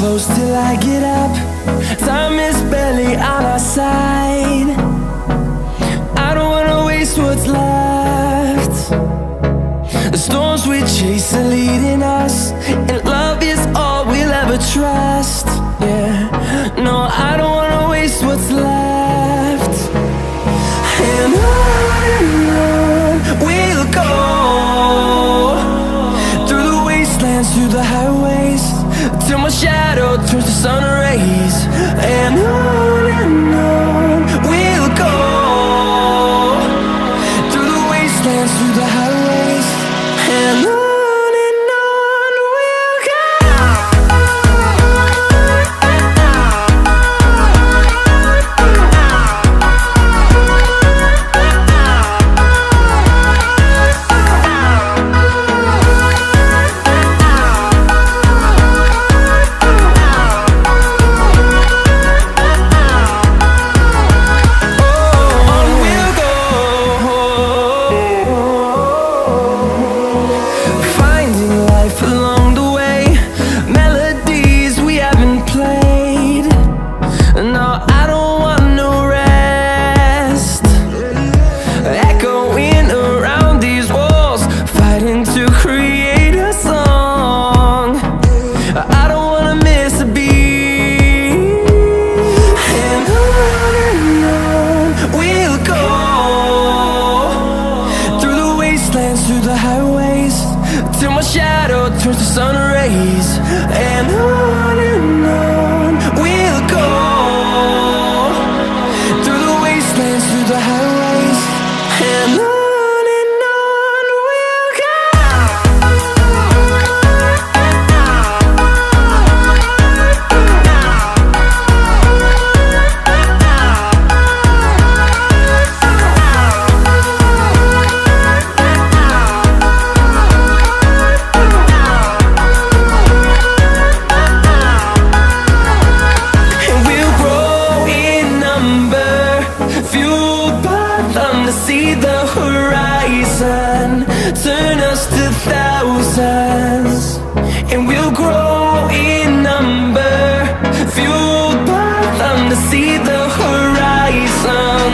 close till I get up. Time is barely on our side. I don't wanna waste what's left. The storms we chase are leading us, and love is all we'll ever trust. Yeah, no, I don't wanna waste what's left. And on we'll go, through the wastelands, through the highways, till my shadow turns to sun rays. And on we'll go, through the wastelands, through the highways, and on we'll go. Through the highways, till my shadow turns to sun rays. And on we'll go, through the wastelands, through the highways, and on we'll go. See the horizon turn us to thousands, and we'll grow in number, fueled by them to see the horizon.